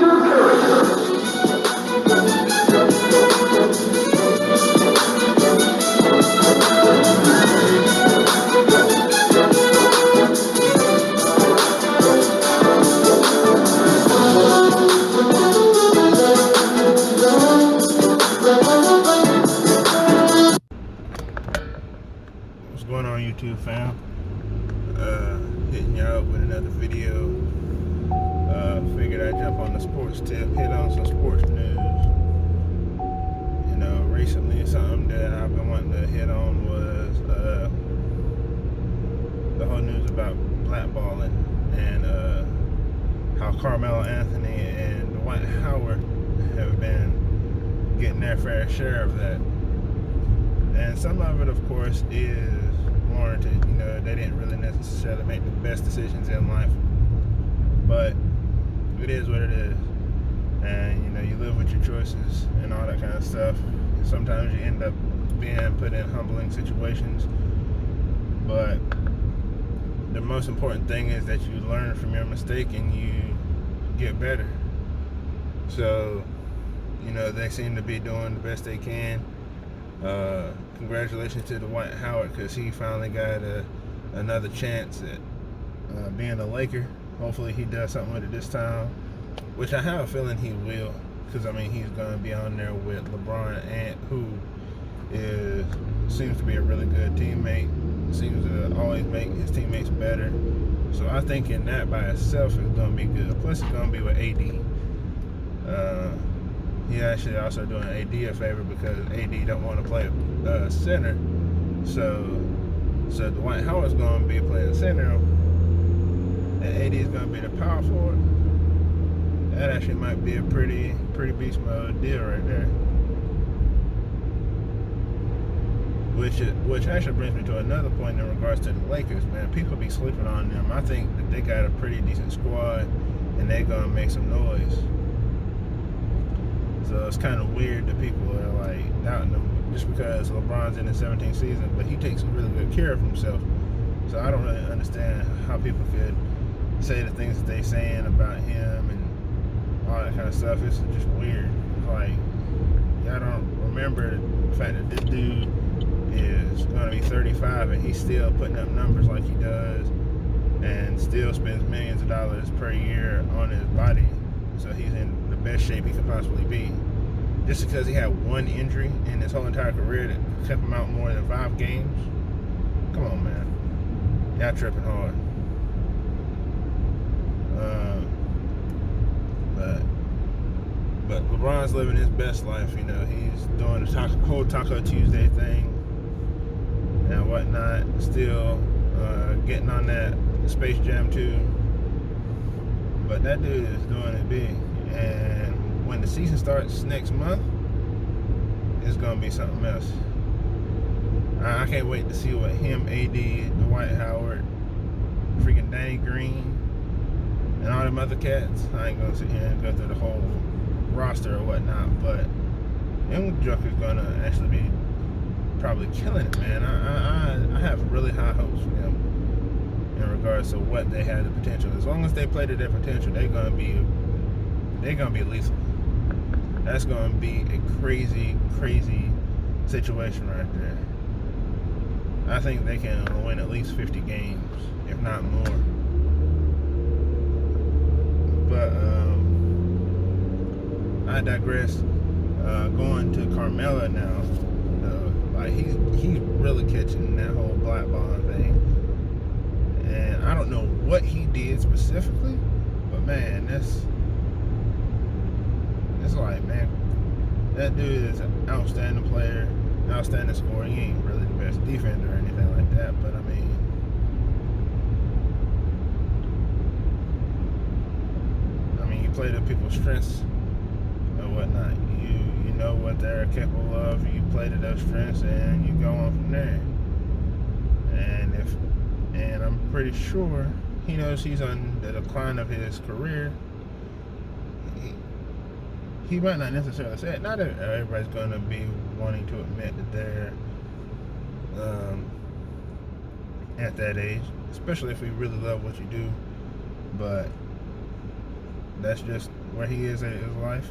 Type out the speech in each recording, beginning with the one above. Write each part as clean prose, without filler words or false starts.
What's going on, YouTube fam? Hitting y'all up with another video. Figured I'd jump on the sports tip, hit on some sports news. You know, recently something that I've been wanting to hit on was the whole news about blackballing and how Carmelo Anthony and Dwight Howard have been getting their fair share of that. And some of it, of course, is warranted. You know, they didn't really necessarily make the best decisions in life, but it is what it is. And you know, you live with your choices and all that kind of stuff. Sometimes you end up being put in humbling situations, but the most important thing is that you learn from your mistake and you get better. So, you know, they seem to be doing the best they can. Congratulations to Dwight Howard, because he finally got another chance at being a Laker. Hopefully he does something with it this time, which I have a feeling he will, because I mean, he's going to be on there with LeBron, and who seems to be a really good teammate, seems to always make his teammates better. So I think in that by itself is going to be good. Plus it's going to be with AD. He actually also doing AD a favor, because AD don't want to play center. So Dwight Howard's going to be playing center, and AD is going to be the power forward. That actually might be a pretty beast mode deal right there. Which actually brings me to another point in regards to the Lakers, man. People be sleeping on them. I think that they got a pretty decent squad, and they're going to make some noise. So it's kind of weird that people are like doubting them just because LeBron's in his 17th season, but he takes really good care of himself. So I don't really understand how people could say the things that they're saying about him and all that kind of stuff. It's just weird. Like, y'all don't remember the fact that this dude is going to be 35 and he's still putting up numbers like he does, and still spends millions of dollars per year on his body. So he's in the best shape he could possibly be. Just because he had one injury in his whole entire career that kept him out more than 5 games. Come on, man. Y'all tripping hard. But LeBron's living his best life. You know, he's doing the whole Taco Tuesday thing and whatnot. Still getting on that Space Jam 2. But that dude is doing it big. And when the season starts next month, it's going to be something else. I can't wait to see what him, AD, Dwight Howard, freaking Danny Green, and all them other cats. I ain't going to sit here and go through the whole roster or whatnot, but them jokers going to actually be probably killing it, man. I have really high hopes for them in regards to what they have the potential. As long as they play to their potential, they're gonna be lethal. That's gonna be a crazy situation right there. I think they can win at least 50 games, if not more. But I digress. Going to Carmelo now. Like he's really catching that whole blackballing thing. And I don't know what he did specifically, but man, it's like, man, that dude is an outstanding player, outstanding scorer. He ain't really the best defender or anything like that, but I mean, you play to people's strengths and whatnot. You know what they're capable of. You play to those strengths, and you go on from there. And I'm pretty sure he knows he's on the decline of his career. He might not necessarily say it. Not everybody's going to be wanting to admit that they're at that age, especially if we really love what you do. But that's just where he is in his life.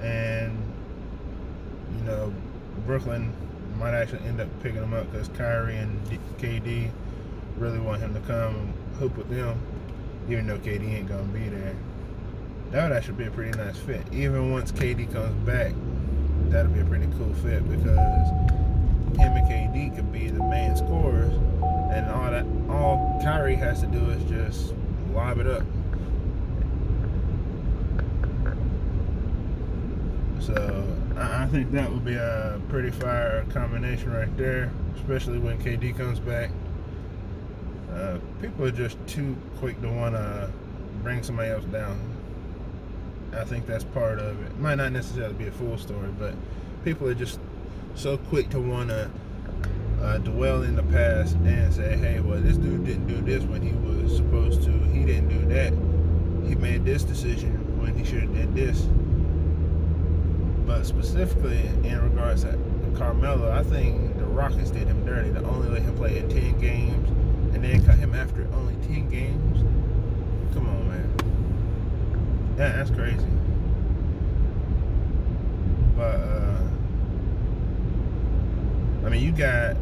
And Brooklyn might actually end up picking him up because Kyrie and KD really want him to come and hoop with them, even though KD ain't gonna be there. That would actually be a pretty nice fit. Even once KD comes back, that'll be a pretty cool fit because him and KD could be the main scorers, and all Kyrie has to do is just lob it up. So I think that would be a pretty fire combination right there, especially when KD comes back. People are just too quick to want to bring somebody else down. I think that's part of it. Might not necessarily be a full story, but people are just so quick to want to dwell in the past and say, hey, well, this dude didn't do this when he was supposed to. He didn't do that. He made this decision when he should have did this. But specifically in regards to Carmelo, I think the Rockets did him dirty to only let him play in 10 games and then cut him after only 10 games. Come on, man. That's crazy. But, you got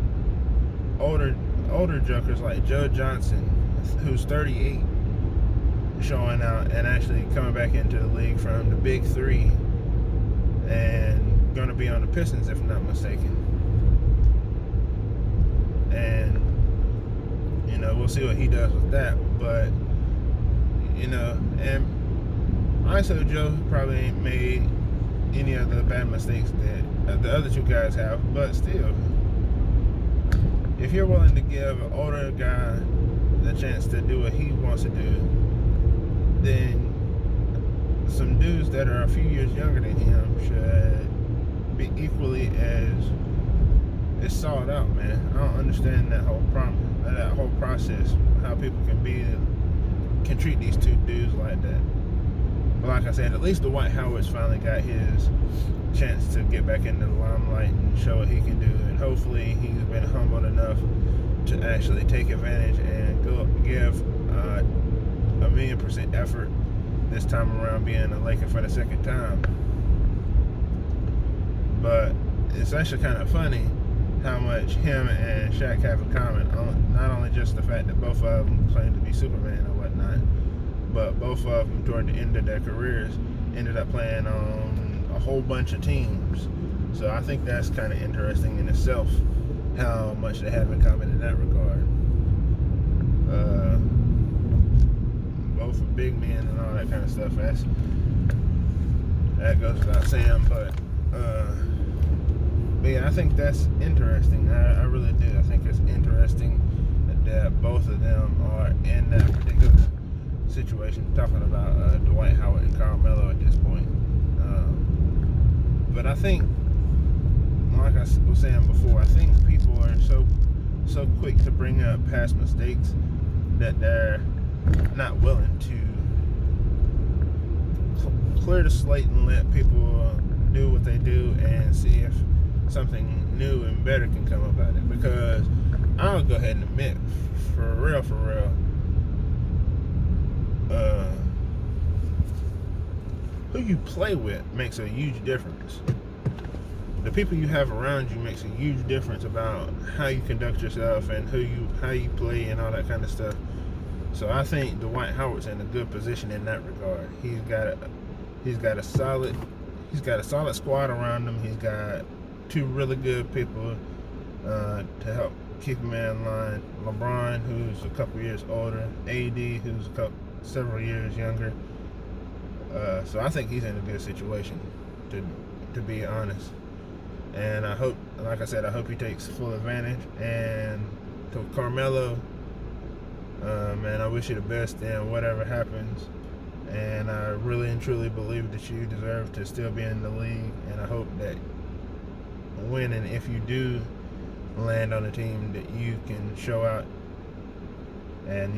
older jokers like Joe Johnson, who's 38, showing out and actually coming back into the league from the Big Three and going to be on the Pistons, if I'm not mistaken. And, we'll see what he does with that. But, and ISO Joe probably ain't made any of the bad mistakes that the other two guys have. But still, if you're willing to give an older guy the chance to do what he wants to do, then some dudes that are a few years younger than him should be equally as sought out, man. I don't understand that whole process, how people can treat these two dudes like that. But like I said, at least Dwight Howard's finally got his chance to get back into the limelight and show what he can do, and hopefully he's been humbled enough to actually take advantage and give 1,000,000% effort this time around, being a Laker for the second time. But it's actually kind of funny how much him and Shaq have in common. Not only just the fact that both of them claim to be Superman or whatnot, but both of them toward the end of their careers ended up playing on a whole bunch of teams. So I think that's kind of interesting in itself, how much they have in common in that regard. Both are big men and all that kind of stuff. That goes without saying, but yeah, I think that's interesting. I really do. I think it's interesting that both of them are in that particular situation, talking about Dwight Howard and Carmelo at this point. But I think, like I was saying before, I think people are so quick to bring up past mistakes that they're not willing to clear the slate and let people do what they do and see if something new and better can come about it. Because I'll go ahead and admit, for real, who you play with makes a huge difference. The people you have around you makes a huge difference about how you conduct yourself and how you play and all that kind of stuff. So I think Dwight Howard's in a good position in that regard. He's got a solid squad around him. He's got two really good people to help keep him in line. LeBron, who's a couple years older, AD, who's several years younger. So I think he's in a good situation, to be honest. And I hope, like I said, he takes full advantage. And to Carmelo, man, I wish you the best in whatever happens. And I really and truly believe that you deserve to still be in the league. And I hope that when and if you do land on a team, that you can show out and,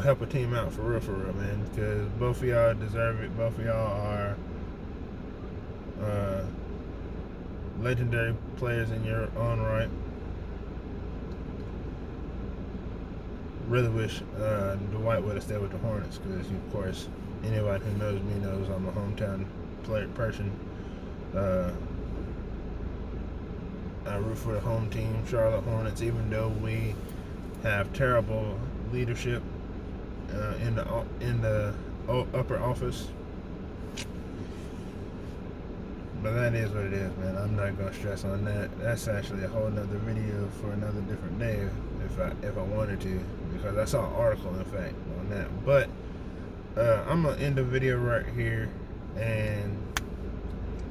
help a team out for real, man. Because both of y'all deserve it. Both of y'all are legendary players in your own right. really wish Dwight would have stayed with the Hornets because, of course, anybody who knows me knows I'm a hometown person. I root for the home team, Charlotte Hornets, even though we have terrible leadership in the upper office. But that is what it is, man. I'm not gonna stress on that. That's actually a whole nother video for another different day if I wanted to, because I saw an article, in fact, on that. But I'm gonna end the video right here, and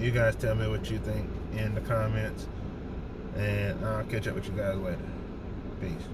you guys tell me what you think in the comments, and I'll catch up with you guys later. Peace.